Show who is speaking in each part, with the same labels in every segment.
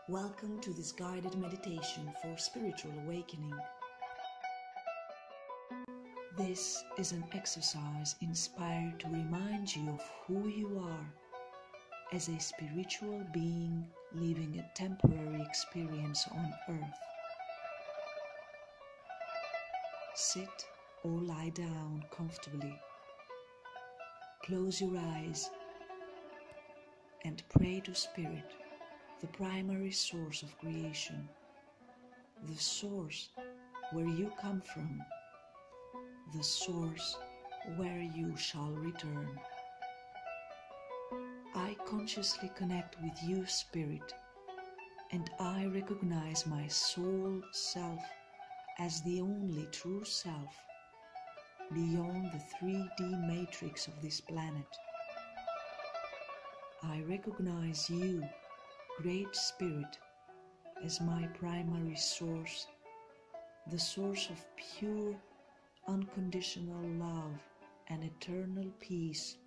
Speaker 1: Welcome to this guided meditation for spiritual awakening. This is an exercise inspired to remind you of who you are as a spiritual being living a temporary experience on earth. Sit or lie down comfortably. Close your eyes and pray to Spirit, the primary source of creation, the source where you come from, the source where you shall return. I consciously connect with you, Spirit, and I recognize my soul self as the only true self beyond the 3D matrix of this planet. I recognize you, Great Spirit, as my primary source, the source of pure, unconditional love and eternal peace,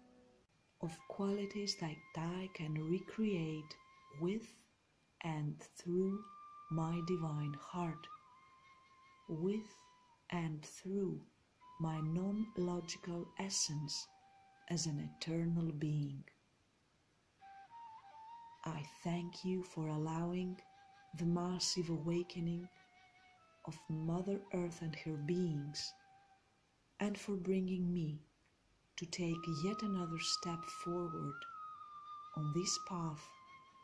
Speaker 1: of qualities that I can recreate with and through my divine heart, with and through my non-logical essence as an eternal being. I thank you for allowing the massive awakening of Mother Earth and her beings, and for bringing me to take yet another step forward on this path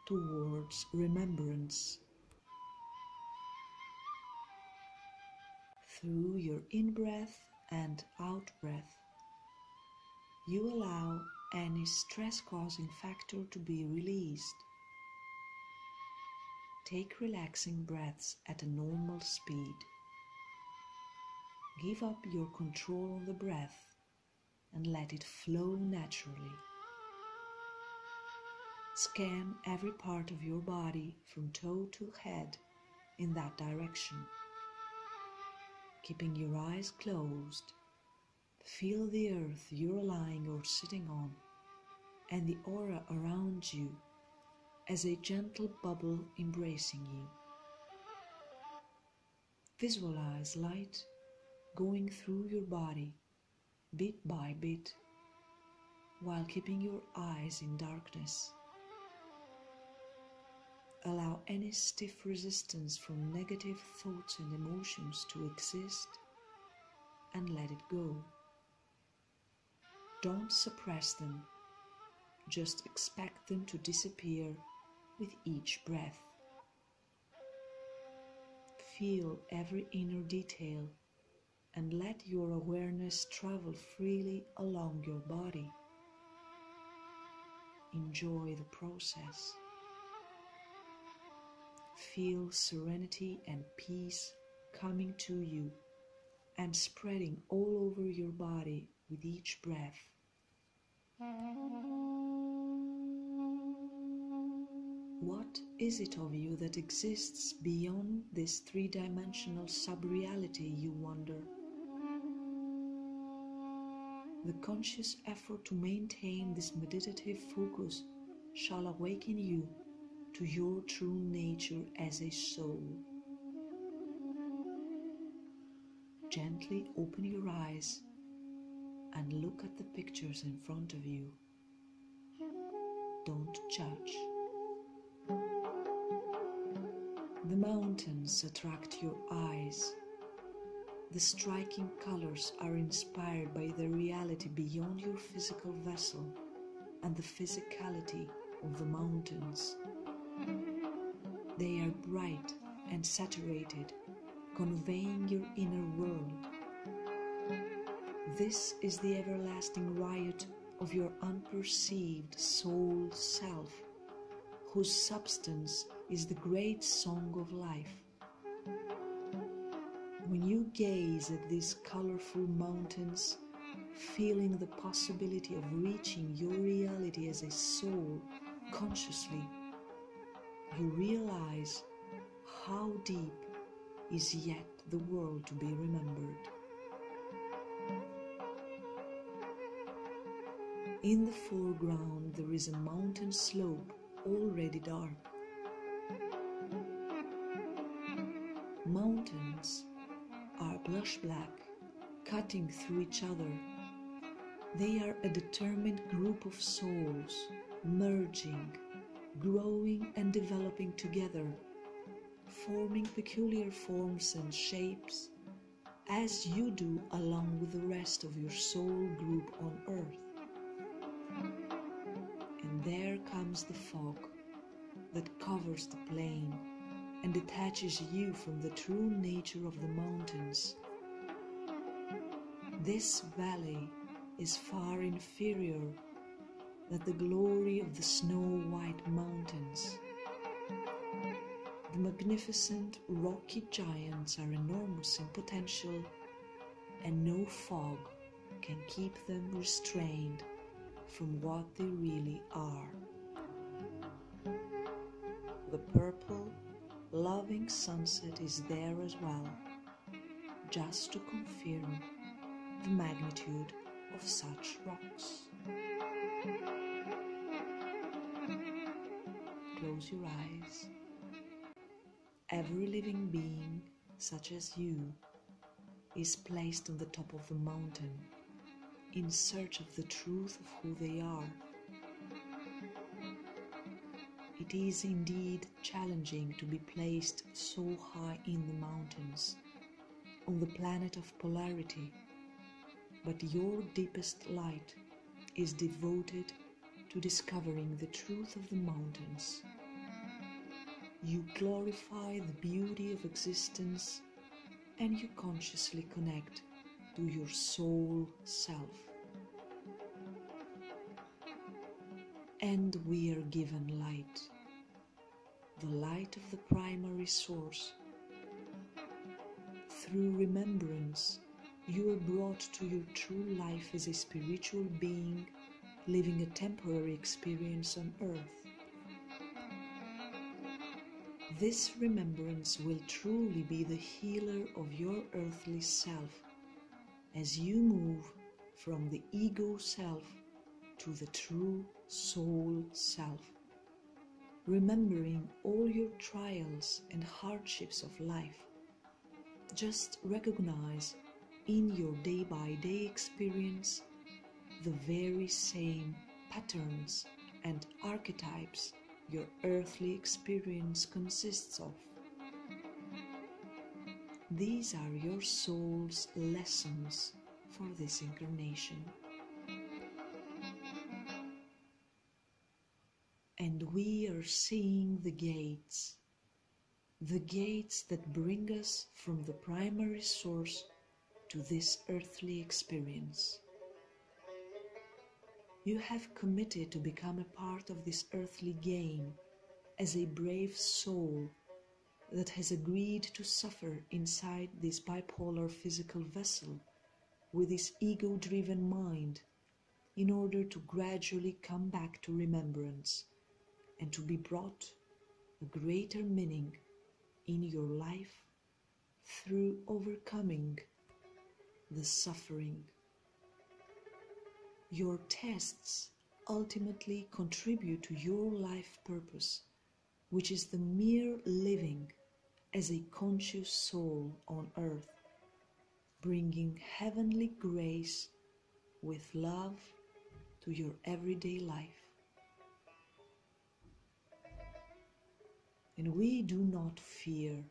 Speaker 1: towards remembrance. Through your in-breath and out-breath, you allow any stress-causing factor to be released. Take relaxing breaths at a normal speed. Give up your control on the breath and let it flow naturally. Scan every part of your body from toe to head in that direction. Keeping your eyes closed, feel the earth you're lying or sitting on and the aura around you as a gentle bubble embracing you. Visualize light going through your body bit by bit while keeping your eyes in darkness. Allow any stiff resistance from negative thoughts and emotions to exist and let it go. Don't suppress them, just expect them to disappear with each breath. Feel every inner detail and let your awareness travel freely along your body. Enjoy the process. Feel serenity and peace coming to you and spreading all over your body with each breath. What is it of you that exists beyond this three-dimensional sub-reality, you wonder? The conscious effort to maintain this meditative focus shall awaken you to your true nature as a soul. Gently open your eyes and look at the pictures in front of you. Don't judge. The mountains attract your eyes. The striking colors are inspired by the reality beyond your physical vessel and the physicality of the mountains. They are bright and saturated, conveying your inner world. This is the everlasting riot of your unperceived soul self, whose substance is the great song of life. When you gaze at these colorful mountains, feeling the possibility of reaching your reality as a soul consciously, you realize how deep is yet the world to be remembered. In the foreground there is a mountain slope already dark. Mountains are blush black, cutting through each other. They are a determined group of souls, merging, growing and developing together, forming peculiar forms and shapes, as you do along with the rest of your soul group on earth. And there comes the fog that covers the plain and detaches you from the true nature of the mountains. This valley is far inferior than the glory of the snow-white mountains. The magnificent rocky giants are enormous in potential, and no fog can keep them restrained from what they really are. The purple, loving sunset is there as well, just to confirm the magnitude of such rocks. Close your eyes. Every living being, such as you, is placed on the top of the mountain, in search of the truth of who they are. It is indeed challenging to be placed so high in the mountains, on the planet of polarity, but your deepest light is devoted to discovering the truth of the mountains. You glorify the beauty of existence, and you consciously connect to your soul self. And we are given light, the light of the primary source. Through remembrance, you are brought to your true life as a spiritual being living a temporary experience on earth. This remembrance will truly be the healer of your earthly self as you move from the ego self to the true soul self, remembering all your trials and hardships of life. Just recognize in your day-by-day experience the very same patterns and archetypes your earthly experience consists of. These are your soul's lessons for this incarnation. And we are seeing the gates that bring us from the primary source to this earthly experience. You have committed to become a part of this earthly game as a brave soul that has agreed to suffer inside this bipolar physical vessel with this ego-driven mind in order to gradually come back to remembrance and to be brought a greater meaning in your life through overcoming the suffering. Your tests ultimately contribute to your life purpose, which is the mere living as a conscious soul on earth, bringing heavenly grace with love to your everyday life. And we do not fear,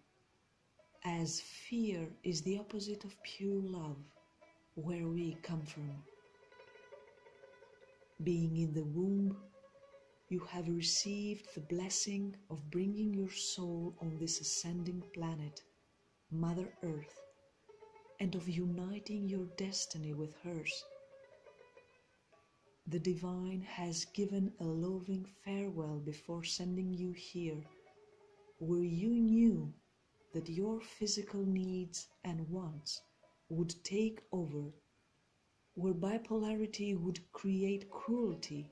Speaker 1: as fear is the opposite of pure love, where we come from. Being in the womb, you have received the blessing of bringing your soul on this ascending planet, Mother Earth, and of uniting your destiny with hers. The Divine has given a loving farewell before sending you here, where you knew that your physical needs and wants would take over, where bipolarity would create cruelty,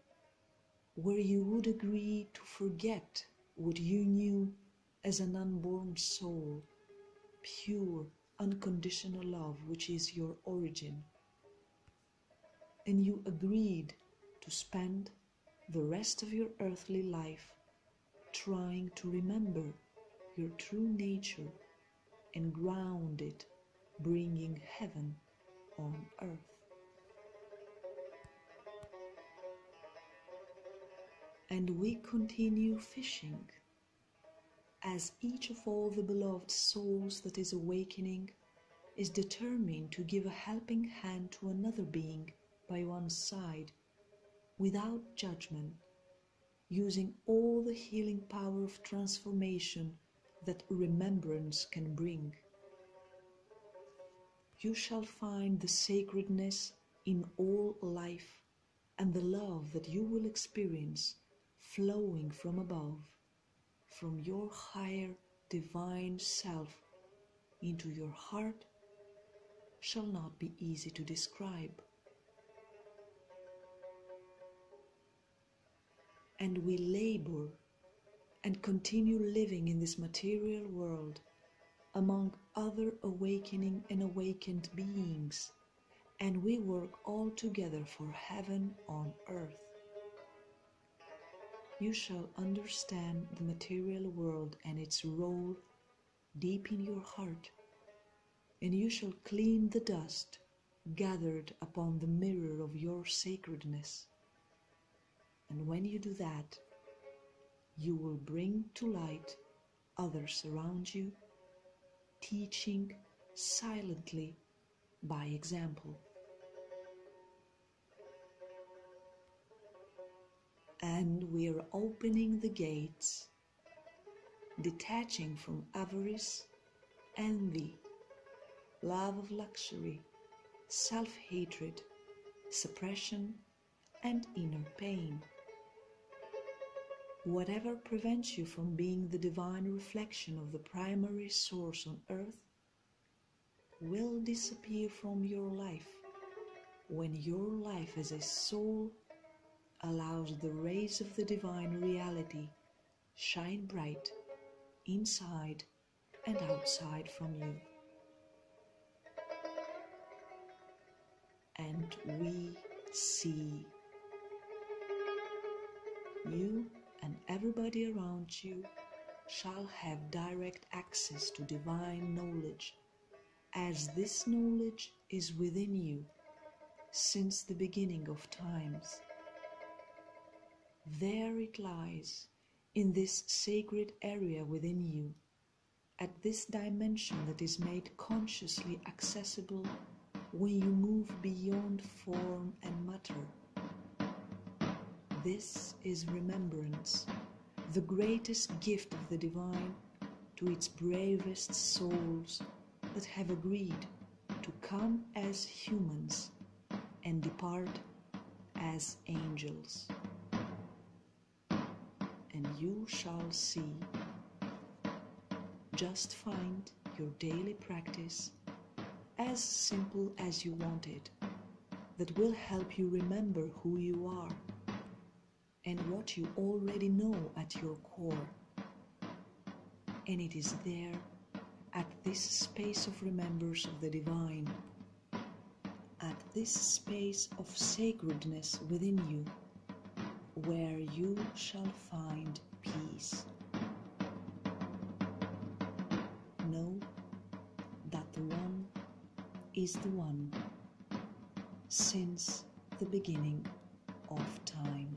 Speaker 1: where you would agree to forget what you knew as an unborn soul, pure, unconditional love, which is your origin. And you agreed to spend the rest of your earthly life trying to remember your true nature and ground it, bringing heaven on earth. And we continue fishing, as each of all the beloved souls that is awakening is determined to give a helping hand to another being by one's side, without judgment, using all the healing power of transformation that remembrance can bring. You shall find the sacredness in all life and the love that you will experience flowing from above, from your higher divine self into your heart, shall not be easy to describe. And we labor and continue living in this material world among other awakening and awakened beings, and we work all together for heaven on earth. You shall understand the material world and its role deep in your heart, and you shall clean the dust gathered upon the mirror of your sacredness. And when you do that, you will bring to light others around you, teaching silently by example. And we are opening the gates, detaching from avarice, envy, love of luxury, self-hatred, suppression, and inner pain. Whatever prevents you from being the divine reflection of the primary source on earth will disappear from your life when your life as a soul allows the rays of the divine reality shine bright inside and outside from you. And we see you and everybody around you shall have direct access to divine knowledge, as this knowledge is within you since the beginning of times. There it lies, in this sacred area within you, at this dimension that is made consciously accessible when you move beyond form and matter. This is remembrance, the greatest gift of the divine to its bravest souls that have agreed to come as humans and depart as angels. And you shall see. Just find your daily practice as simple as you want it, that will help you remember who you are and what you already know at your core. And it is there, at this space of remembrance of the divine, at this space of sacredness within you, where you shall find peace. Know that the One is the One since the beginning of time.